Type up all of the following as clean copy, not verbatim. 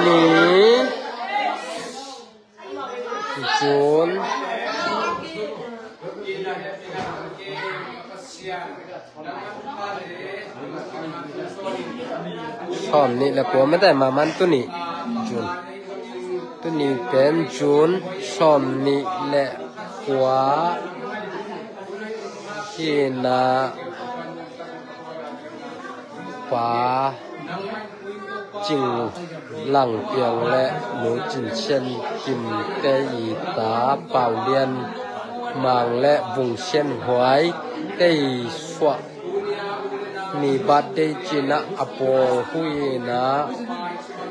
นี้จูนช่อมนี้แล้วผมไม่ได้มามันตัวนี้จูนตัวนี้เป็นจูนช่อมนี้แหละขวาที่นาขวาจิงหลังเปียงและหนูจินเช่นกิมเตอีตาเป่าเลียนมังและบุงเช่นหวยเตยสวะมีบัดเตจินะอโปหุยนะ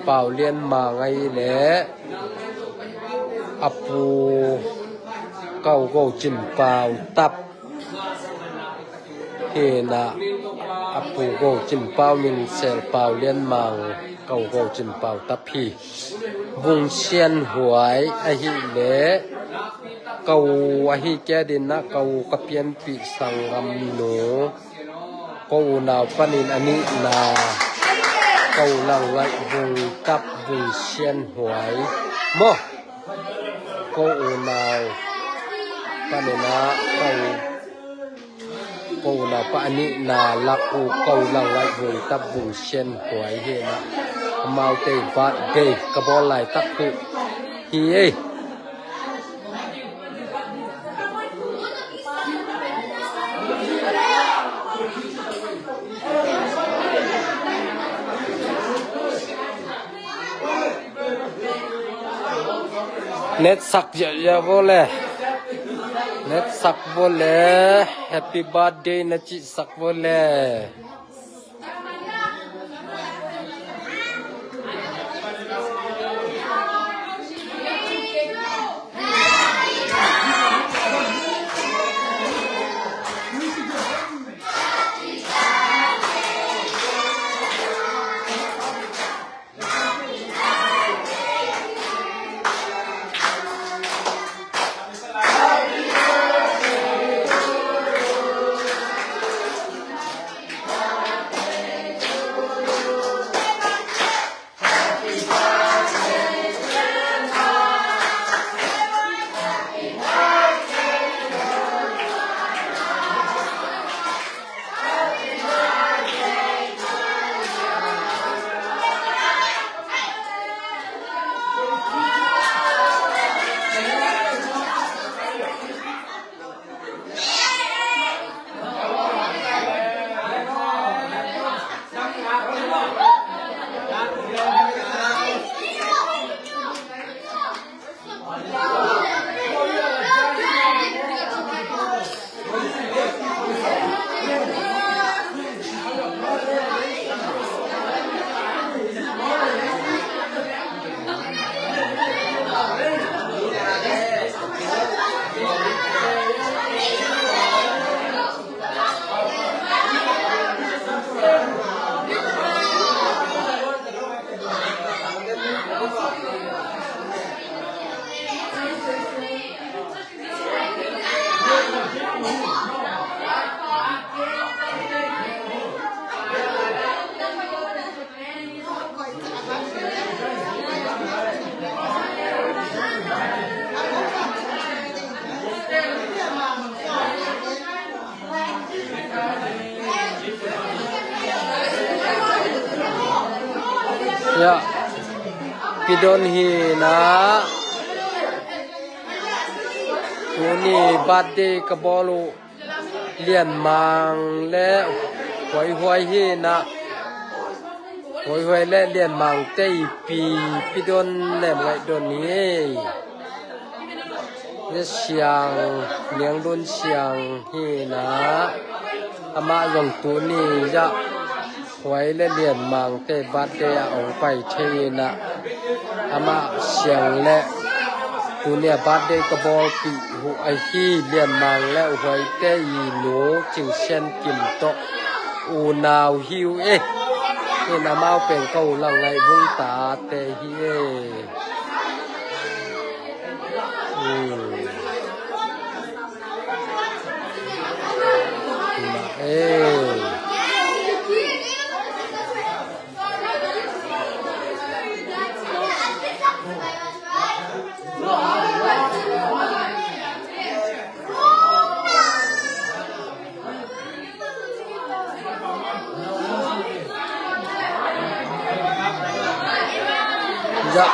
เป่าเลียนมังไอและอปูเก้าโกจินเป่าตับเฮนะอปูโกจินเป่ามินเซลเป่าเลียนมังเก้าโกจินเป่าตับพีบุงเชียนหวยอหิเลเก้าอหิแกดินนะเก้ากะเปียนปีสังกำหนูเก้าหนาวปานินอันนี้นาเก้าหลังไหลบุงตับบุงเชียนหวยโมเก้าหนาวปานินะเก้าหนาวปานินาลักอูเก้าหลังไหลบุงตับบุงเชียนหวยเฮนะมาเตบาดเกกะบอลไหลตักคุฮีเอเน็ตสักเยอะๆบ่เลยเน็ตสักบ่เลยแฮปปี้บาร์ธเดย์นะจิสักบ่เลยya pidon hi na tuni birthday ka bolu lian mang le hoi hi na hoi le lian mang tei pi pidon le ngai don ni le siang niang don siang hi na ama jong tu ni yaหวยและเลียนมังเตบัดเตอองไปเทนะอามาเสียงและตัวเนี่ยบัดเดกบอลปีหูไอฮีเลียนมังและหวยเตยีหนูจึงเช่นกิมโตอูนาวฮิวนี่นามาเป็นเก้าหลังไงบุญตาเตฮี จะ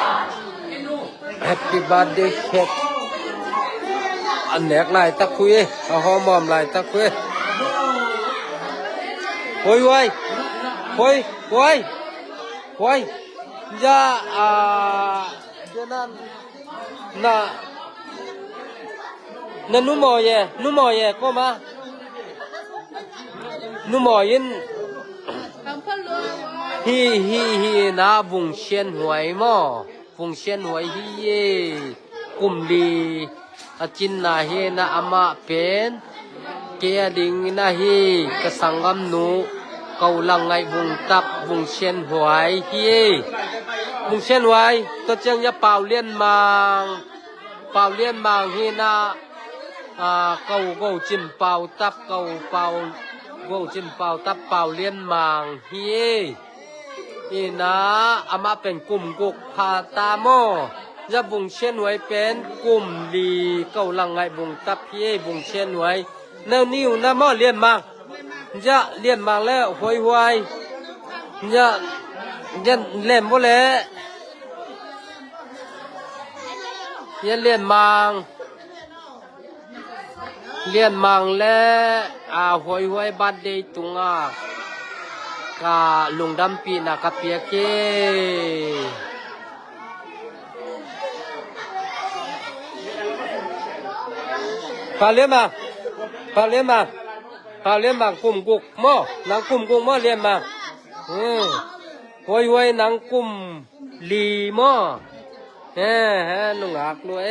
Happy birthday cake อันแหนกลายตะคุยเอาหอมหอมลายตะคุยโอยโอยโอยโอยโอยจะเดี๋ยวนั้นนั่นนุ่มเย่ก็มานุ่มยินฮีนะวงเชียนหวยหม้อวงเชียนหวยฮีเย่กุมลีอาจินนาเฮนะอามาเป็นเกียดิงนะฮีกะสังกัมนูเกาลังไงวงตับวงเชียนหวยฮีวงเชียนหวยก็จังจะเป่าเลี้ยนมางฮีนะเกาจินเป่าตับเกาจินเป่าตับเป่าเลี้ยนมางฮีอีนะอามาเป็นกลุ่มกุกพาตาโมจะวงเชียนหวยเป็นกลุ่มลีเกาลังไงวงตับฮีวงเชียนหวยแนวนิ้วนะโมเลี้ยนมางจะเลี้ยนมางแล้วหวยจะเล่นบ่เลยเลี้ยนมางและหวยบัดเดตุงกาลุงดำปีนากะเปียเกปาเลี้ยนมากลุ่มกุกหม้อนางกลุ่มกุกหม้อเลี้ยนมากหวยนางกลุ่มลีหม้อลุงอักด้วย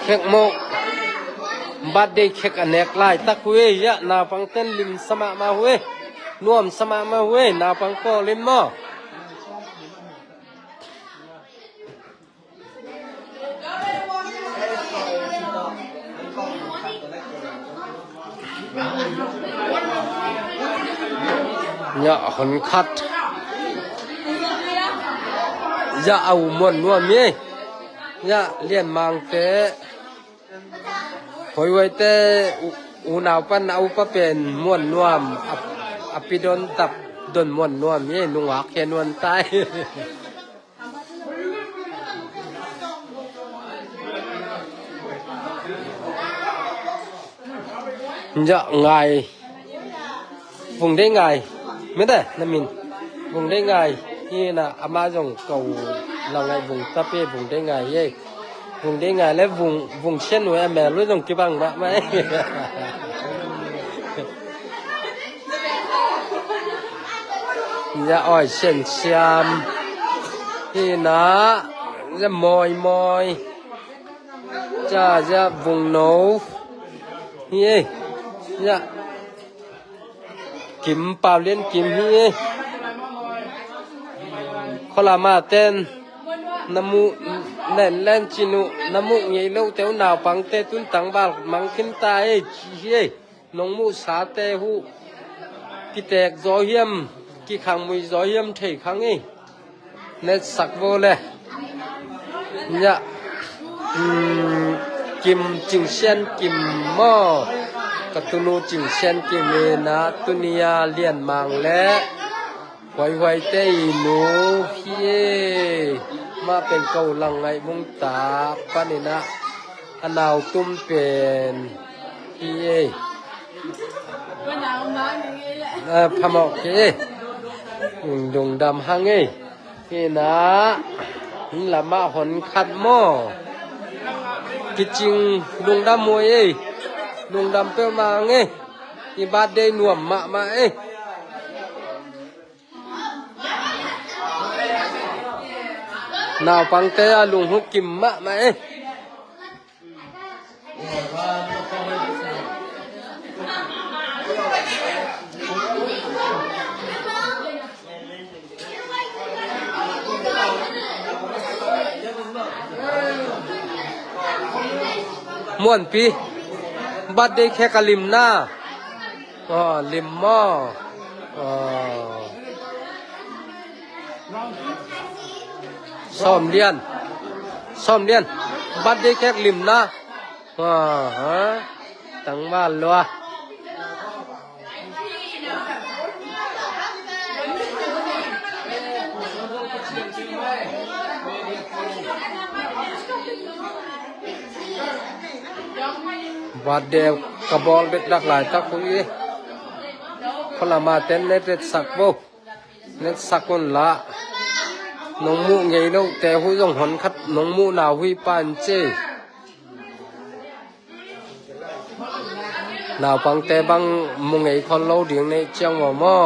เค้กโมกบัดเดย์เค้กอันเนกลายตักเวยะนาฟังเต้นลิมสมามาเวรวมสมามาเวนาฟังก็ลิมมอย่าหันคัดอย่าเอามวนนัวมีอย่าเลี้ยนมังเตะหอยไว้เตะอูนาวปันเอาปะเป็นมวนนัวอภิดนตับดนมวนนัวมีนุ่งหักแค่นวลตายอย่าไงวงได้ไงไม่ได้น้ำมินวงได้ไงนี่นะอามาจงเก่าเราไงวงตะเป้วงได้ไงเย่วงได้ไงแล้ววงเช่นหน่วยแม่รู้จงกี่บังบ้างไหมอย่าอ้อยเช่นชามนี่นะจะมอยจะวงโน้เย่อย่ากิมเปล่าเลี้ยนกิมฮีขลามาเต้นน้ำมูเล่นเล่นจินุน้ำมูใหญ่เล่าเต้าหนาวปังเตตุนตังบาลมังคินตายจีน้องมูสาเตหูกิแตกจอเฮียมกิขังมุยจอเฮียมเทขังเนสักโบเลยเนี่ยกิมจิงเชียนกิมหม้อกตุนูจิงเชียนกิมนะตุนียาเลียนมังและไวเตยหนูพี่มาเป็นเกาลังไงมุงตาปานินะอนาวตุ้มเป็นพี่พมอกเกดงดำหังพี่นะละมาหอนขัดหม้อกิจิงดงดำมวยดงดำเปิ้ลมาอีบาดเดนวมมานาวปังเตะลุงหุกกิมมาม่วนปีบัดเดแค่กะลิมหน้าลิมหม้อซ้อมเรียนบัดเดแค่ลิมหน้าตั้งบ้านลัว บาดเดวกระบอลเบ็ดดักหลายตักคุยพลามาเต้นเน็ตสักบ่เน็ตสักคนละน้องมูไงน้องแต่หุยต้องหอนคัดน้องมูหนาวหุยปานเจหนาวปังแต่บางมุงไงคนเล่าเดียงในเจียงว่าหม้อ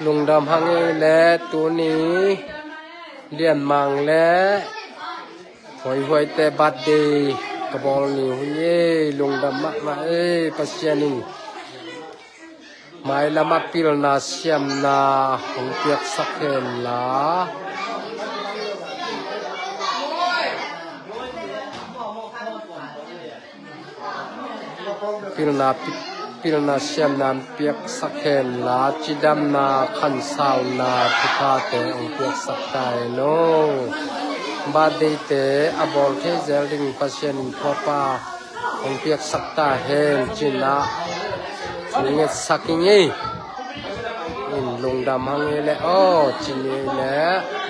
ลุงดำหังและตัวนี้เลียนมังและหอยแต่บัดดีกระบอกนี่หุ่นเย่ลุงดำมาปัสยานีหมายละมาปิลนาเสียมนาของเปียกสักเห็นละปิลนาเสียมนามเปียกสักเห็นละจิดำนาขันสาวนาพุทธาเตองเปียกสักไตโนบาดีเตอบอลเทเจลิงปัสยานีพอปาองเปียกสักตาเห็นจินาเงสักยิ่งอินลงดำหังเลยจินเลย